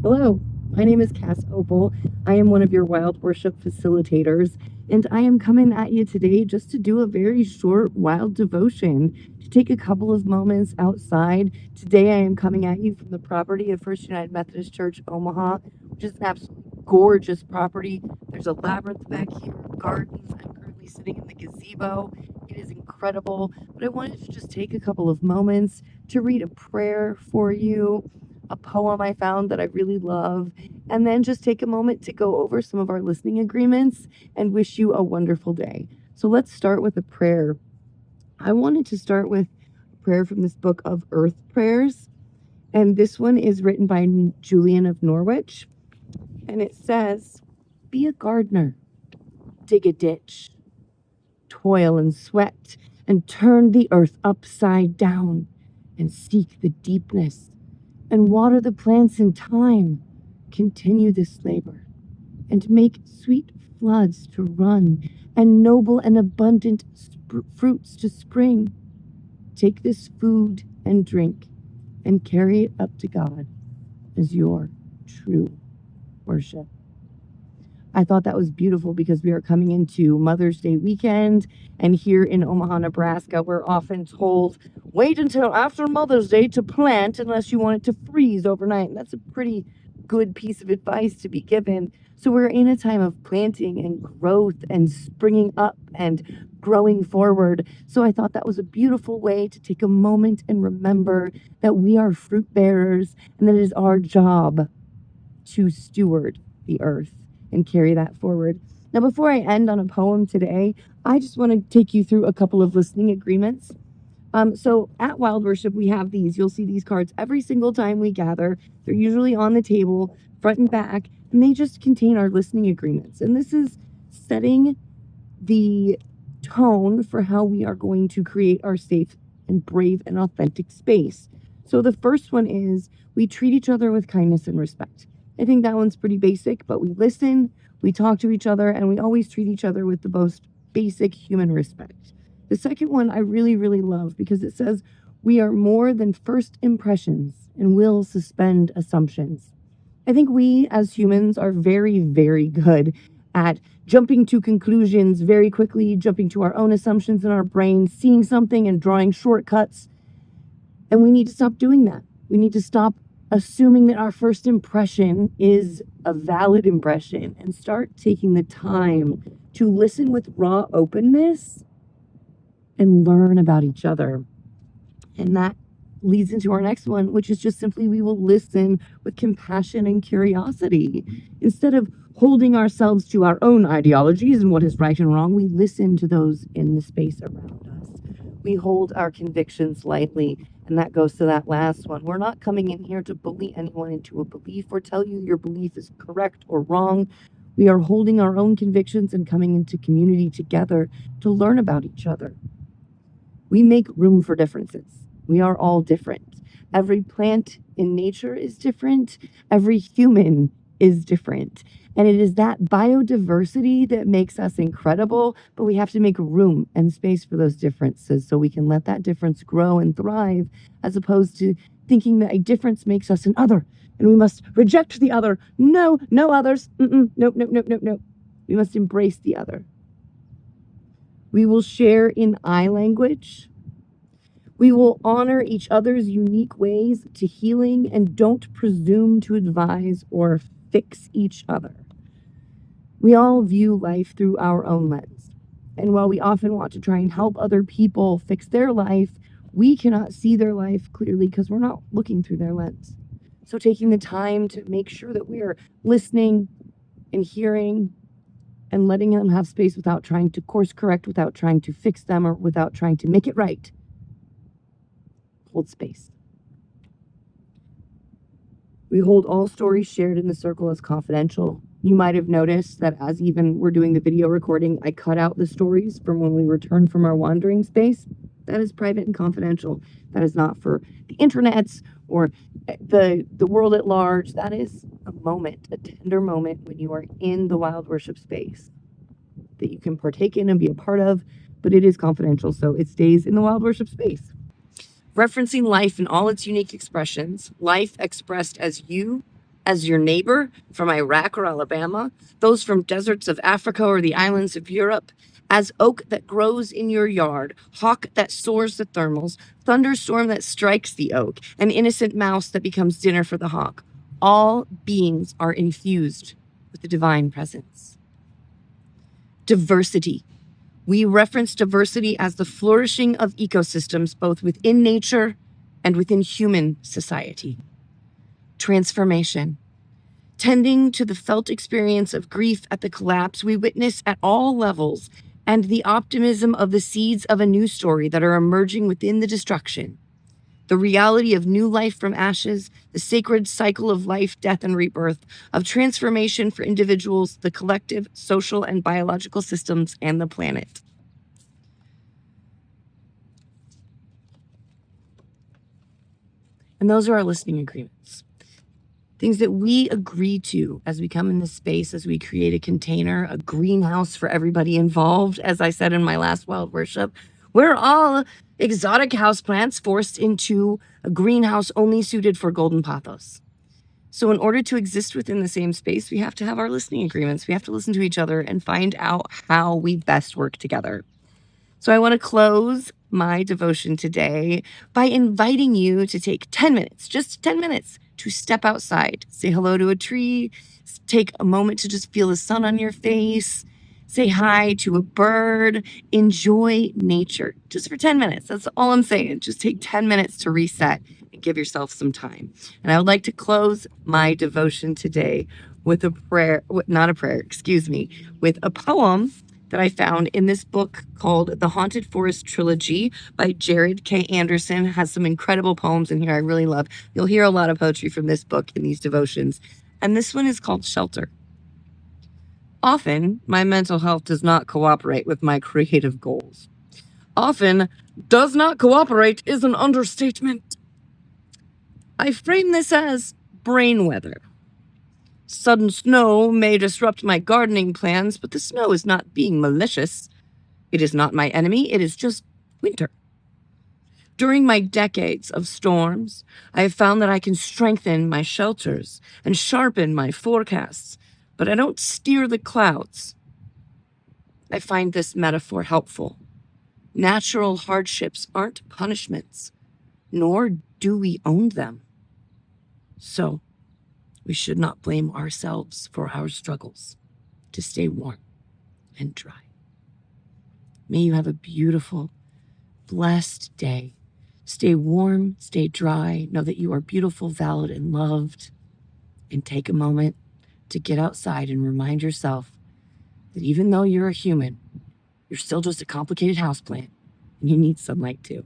Hello, my name is Opal. I am one of your wild worship facilitators, and I am coming at you today just to do a very short wild devotion, to take a couple of moments outside. Today I am coming at you from the property of First United Methodist Church, Omaha, which is an absolutely gorgeous property. There's a labyrinth back here, gardens. I'm currently sitting in the gazebo. It is incredible, but I wanted to just take a couple of moments to read a prayer for you, a poem I found that I really love, and then just take a moment to go over some of our listening agreements and wish you a wonderful day. So let's start with a prayer. I wanted to start with a prayer from this book of Earth Prayers, and this one is written by Julian of Norwich, and it says, "Be a gardener, dig a ditch, toil and sweat, and turn the earth upside down, and seek the deepness, and water the plants in time. Continue this labor, and make sweet floods to run, and noble and abundant fruits to spring. Take this food and drink, and carry it up to God as your true worship." I thought that was beautiful because we are coming into Mother's Day weekend, and here in Omaha, Nebraska, we're often told, wait until after Mother's Day to plant unless you want it to freeze overnight. And that's a pretty good piece of advice to be given. So we're in a time of planting and growth and springing up and growing forward. So I thought that was a beautiful way to take a moment and remember that we are fruit bearers and that it is our job to steward the earth and carry that forward. Now, before I end on a poem today, I just want to take you through a couple of listening agreements. So at Wild Worship, we have these. You'll see these cards every single time we gather. They're usually on the table, front and back, and they just contain our listening agreements. And this is setting the tone for how we are going to create our safe and brave and authentic space. So the first one is we treat each other with kindness and respect. I think that one's pretty basic, but we listen, we talk to each other, and we always treat each other with the most basic human respect. The second one I really, really love because it says we are more than first impressions and will suspend assumptions. I think we as humans are very, very good at jumping to conclusions very quickly, jumping to our own assumptions in our brain, seeing something and drawing shortcuts. And we need to stop doing that. We need to stop assuming that our first impression is a valid impression and start taking the time to listen with raw openness and learn about each other. And that leads into our next one, which is just simply we will listen with compassion and curiosity. Instead of holding ourselves to our own ideologies and what is right and wrong, we listen to those in the space around us. We hold our convictions lightly, and that goes to that last one. We're not coming in here to bully anyone into a belief or tell you your belief is correct or wrong. We are holding our own convictions and coming into community together to learn about each other. We make room for differences. We are all different. Every plant in nature is different. Every human is different. And it is that biodiversity that makes us incredible, but we have to make room and space for those differences so we can let that difference grow and thrive, as opposed to thinking that a difference makes us an other and we must reject the other. No, no others. Nope, nope, nope, nope, nope. We must embrace the other. We will share in I language. We will honor each other's unique ways to healing and don't presume to advise or fix each other. We all view life through our own lens. And while we often want to try and help other people fix their life, we cannot see their life clearly because we're not looking through their lens. So taking the time to make sure that we are listening and hearing and letting them have space without trying to course correct, without trying to fix them, or without trying to make it right. Hold space. We hold all stories shared in the circle as confidential. You might have noticed that as even we're doing the video recording, I cut out the stories from when we returned from our wandering space. That is private and confidential. That is not for the internets or the world at large. That is a moment, a tender moment when you are in the wild worship space that you can partake in and be a part of, but it is confidential, so it stays in the wild worship space. Referencing life in all its unique expressions, life expressed as you, as your neighbor from Iraq or Alabama, those from deserts of Africa or the islands of Europe, as oak that grows in your yard, hawk that soars the thermals, thunderstorm that strikes the oak, an innocent mouse that becomes dinner for the hawk. All beings are infused with the divine presence. Diversity. We reference diversity as the flourishing of ecosystems, both within nature and within human society. Transformation. Tending to the felt experience of grief at the collapse we witness at all levels, and the optimism of the seeds of a new story that are emerging within the destruction. The reality of new life from ashes, the sacred cycle of life, death, and rebirth, of transformation for individuals, the collective, social, and biological systems, and the planet. And those are our listening agreements. Things that we agree to as we come in this space, as we create a container, a greenhouse for everybody involved. As I said in my last wild worship, we're all exotic houseplants forced into a greenhouse only suited for golden pothos. So in order to exist within the same space, we have to have our listening agreements. We have to listen to each other and find out how we best work together. So I want to close my devotion today by inviting you to take 10 minutes, just 10 minutes, to step outside, say hello to a tree, take a moment to just feel the sun on your face, say hi to a bird, enjoy nature just for 10 minutes. That's all I'm saying. Just take 10 minutes to reset and give yourself some time. And I would like to close my devotion today with a prayer, not a prayer, excuse me, with a poem that I found in this book called The Haunted Forest Trilogy by Jarod K. Anderson. It has some incredible poems in here I really love. You'll hear a lot of poetry from this book in these devotions. And this one is called Shelter. Often, my mental health does not cooperate with my creative goals. Often, does not cooperate is an understatement. I frame this as brain weather. Sudden snow may disrupt my gardening plans, but the snow is not being malicious. It is not my enemy, it is just winter. During my decades of storms, I have found that I can strengthen my shelters and sharpen my forecasts, but I don't steer the clouds. I find this metaphor helpful. Natural hardships aren't punishments, nor do we own them. So, we should not blame ourselves for our struggles to stay warm and dry. May you have a beautiful, blessed day. Stay warm, stay dry. Know that you are beautiful, valid, and loved. And take a moment to get outside and remind yourself that even though you're a human, you're still just a complicated houseplant and you need sunlight too.